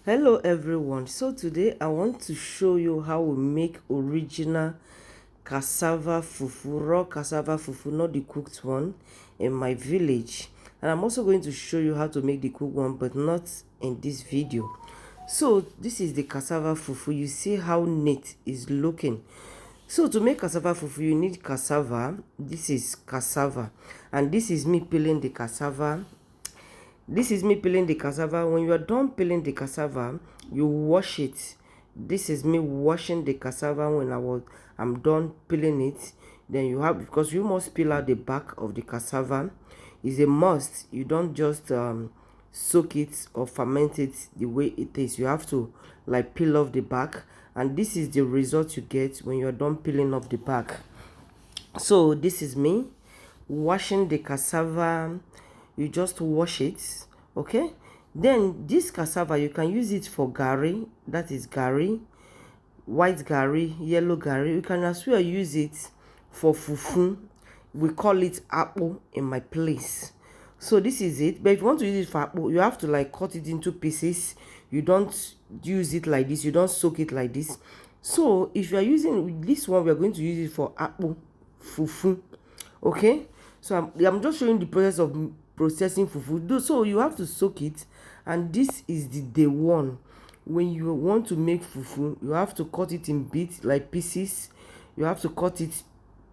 Hello everyone. So today I want to show you how we make original cassava fufu, raw cassava fufu, not the cooked one, in my village. And I'm also going to show you how to make the cooked one, but not in this video. So this is the cassava fufu. You see how neat it's looking. So to make cassava fufu, you need cassava. This is cassava, and this is me peeling the cassava. This is me peeling the cassava. When you are done peeling the cassava, you wash it. This is me washing the cassava when I'm done peeling it. Then you have, because you must peel out the back of the cassava. It's a must. You don't just soak it or ferment it the way it is. You have to like peel off the back, and this is the result you get when you're done peeling off the back. So this is me washing the cassava. You just wash it, okay? Then this cassava, you can use it for gari, that is gari, white gari, yellow gari. You can as well use it for fufu. We call it apple in my place. So this is it. But if you want to use it for apple, you have to like cut it into pieces. You don't use it like this, you don't soak it like this. So if you are using this one, we are going to use it for apple fufu, okay? So I'm just showing the process of processing fufu. So you have to soak it, and this is the day one. When you want to make fufu, you have to cut it in bits, like pieces. You have to cut it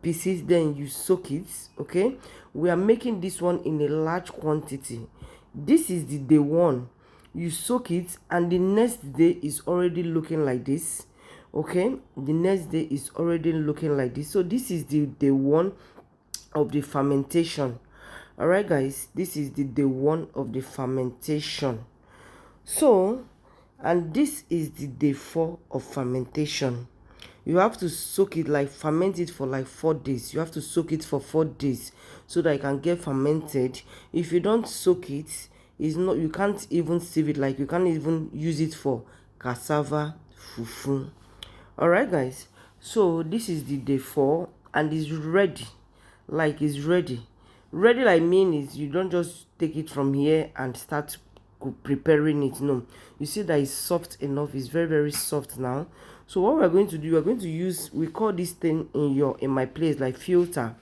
pieces, then you soak it, okay? We are making this one in a large quantity. This is the day one. You soak it, and the next day is already looking like this, okay? The next day is already looking like this. So this is the day one of the fermentation. All right guys, this is the day one of the fermentation. So, and this is the day 4 of fermentation. You have to soak it, like ferment it for like 4 days. You have to soak it for 4 days so that it can get fermented. If you don't soak it, it's not, you can't even sieve it, like you can't even use it for cassava fufu. All right guys, so this is the day 4, and it's ready. Like it's ready. Ready, like mean is you don't just take it from here and start preparing it. No, you see that it's soft enough. It's very very soft now. So what we're going to do, we're going to use, we call this thing in my place like filter.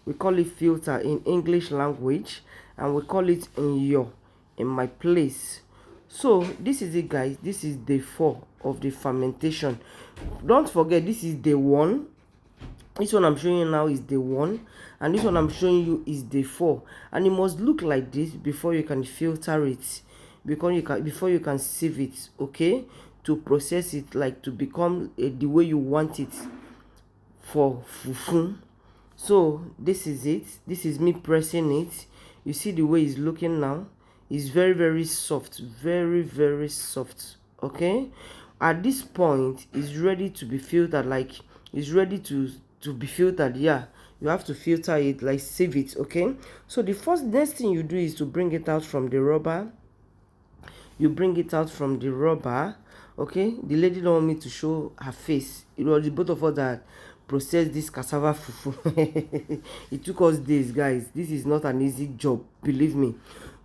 We call it filter in English language, and we call it in my place. So this is it guys, this is day 4 of the fermentation. Don't forget, this is day 1. This one I'm showing you now is day 1, and this one I'm showing you is day 4, and it must look like this before you can filter it, before you can sieve it, okay, to process it, like to become the way you want it for fufu. So this is it. This is me pressing it. You see the way it's looking now. It's very very soft, very very soft, okay? At this point it's ready to be filtered, like it's ready to be filtered. Yeah, you have to filter it, like save it, okay? So the next thing you do is to bring it out from the rubber. You bring it out from the rubber, okay? The lady don't want me to show her face. It was the both of us that processed this cassava fufu. It took us days guys. This is not an easy job, believe me.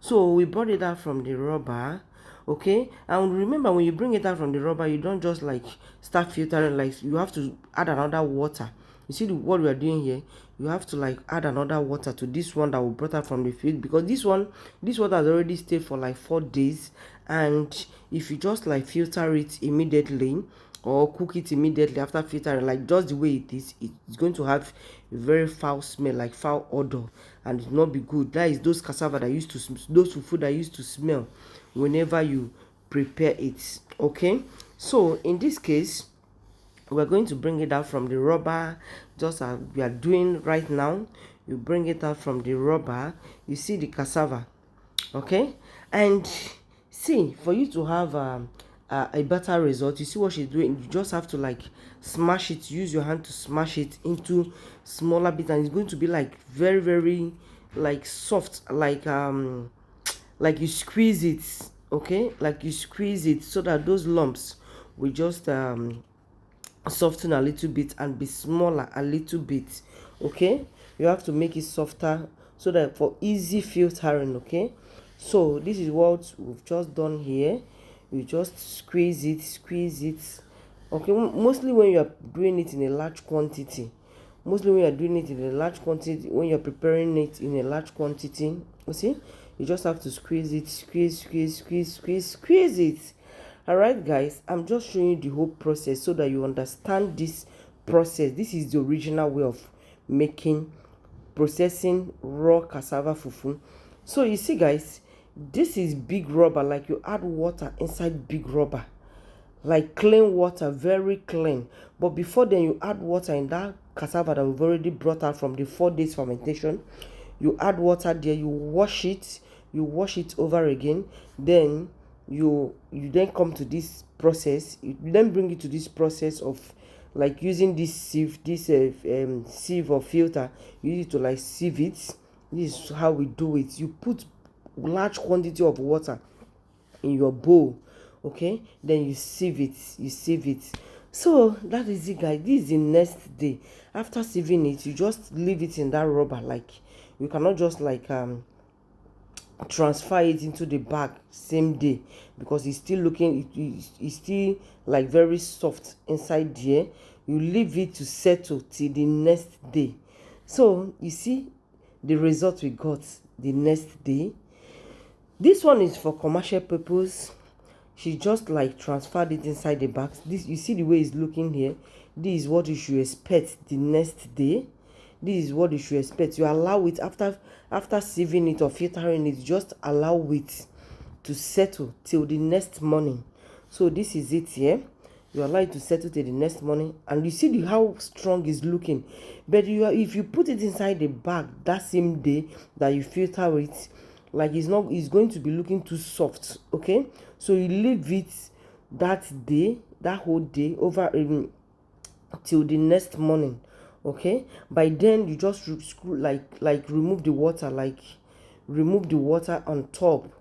So we brought it out from the rubber, okay? And remember, when you bring it out from the rubber, you don't just like start filtering, like you have to add another water. You see what we are doing here? You have to like add another water to this one that we brought out from the field, because this water has already stayed for like 4 days. And if you just like filter it immediately or cook it immediately after filtering, like just the way it is, it's going to have a very foul smell, like foul odor, and it will not be good. That is those cassava that used to, those fufu that used to smell whenever you prepare it, okay? So in this case, we're going to bring it out from the rubber, just as we are doing right now. You bring it out from the rubber. You see the cassava, okay? And see, for you to have a better result, you see what she's doing, you just have to like smash it. Use your hand to smash it into smaller bits, and it's going to be like very very like soft, like you squeeze it, okay? Like you squeeze it so that those lumps will just soften a little bit and be smaller a little bit, okay? You have to make it softer so that for easy filtering, okay? So this is what we've just done here. You just squeeze it. Okay, mostly when you are doing it in a large quantity, when you're preparing it in a large quantity, you see, you just have to squeeze it, squeeze it. All right, guys, I'm just showing you the whole process so that you understand this process. This is the original way of making processing raw cassava fufu. So you see, guys, this is big rubber. Like, you add water inside big rubber, like clean water, very clean. But before then, you add water in that cassava that we've already brought out from the 4 days fermentation. You add water there, you wash it over again. Then you then come to this process. You then bring it to this process of like using this sieve, sieve or filter. You use it to like sieve it. This is how we do it. You put large quantity of water in your bowl, okay, then you sieve it. So that is it, guys. This is the next day. After sieving it, you just leave it in that rubber. Like, you cannot just like transfer it into the bag same day, because it's still it's still like very soft inside there. You leave it to settle till the next day. So you see the result we got the next day. This one is for commercial purpose. She just like transferred it inside the bag. This, you see the way it's looking here. This is what you should expect the next day. This is what you should expect. You allow it after sieving it or filtering it, just allow it to settle till the next morning. So this is it here. You allow it to settle till the next morning, and you see how strong it's looking. But if you put it inside the bag that same day that you filter it, like, it's going to be looking too soft. Okay, so you leave it that whole day over till the next morning. Okay, by then you just remove the water, remove the water on top.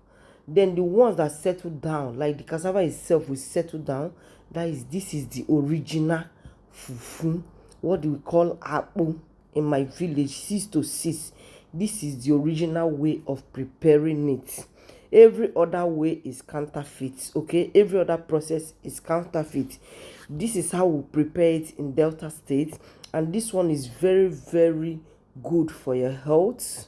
Then the ones that settle down, like the cassava itself, will settle down. This is the original fufu, what do we call akpu in my village, 6 to 6. This is the original way of preparing it. Every other way is counterfeit. Okay, every other process is counterfeit. This is how we prepare it in Delta State, and this one is very, very good for your health.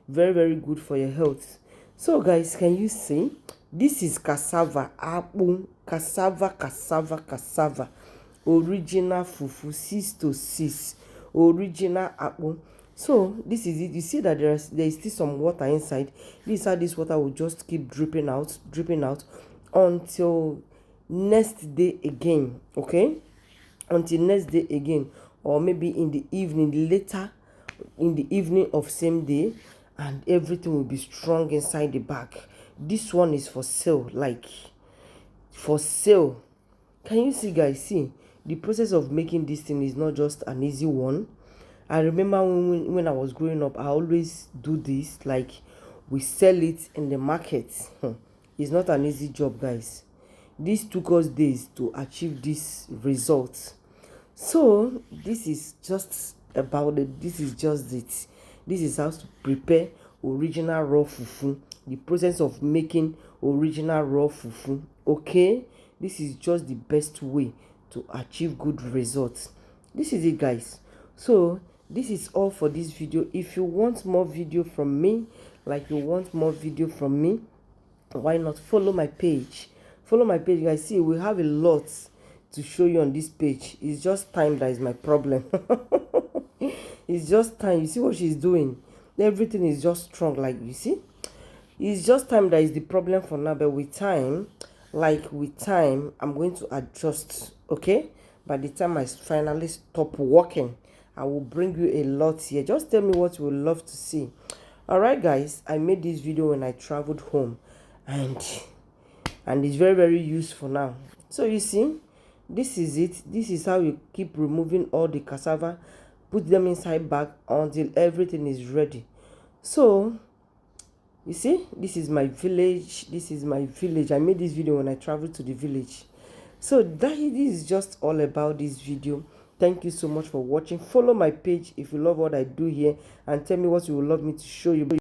Very, very good for your health. So guys, can you see? This is cassava akpu, cassava original fufu, 6 to 6, original akpu. So this is it. You see that there is still some water inside. This is how this water will just keep dripping out until next day again. Okay, until next day again, or maybe in the evening, later in the evening of same day, and everything will be strong inside the bag. This one is for sale, like for sale. Can you see, guys? See, the process of making this thing is not just an easy one. I remember when I was growing up, I always do this. Like, we sell it in the market. It's not an easy job, guys. This took us days to achieve this result. So this is just about it. This is just it. This is how to prepare original raw fufu. The process of making original raw fufu. Okay, this is just the best way to achieve good results. This is it, guys. So this is all for this video. If you want more video from me, why not follow my page? Follow my page, guys. See, we have a lot to show you on this page. It's just time that is my problem. It's just time. You see what she's doing? Everything is just strong, like, you see. It's just time that is the problem for now, but with time, I'm going to adjust. Okay, by the time I finally stop working, I will bring you a lot here. Just tell me what you would love to see. All right, guys, I made this video when I traveled home, and it's very, very useful now. So you see, this is it. This is how you keep removing all the cassava, put them inside bag until everything is ready. So you see, this is my village. I made this video when I traveled to the village. So this is just all about this video. Thank you so much for watching. Follow my page if you love what I do here, and tell me what you would love me to show you.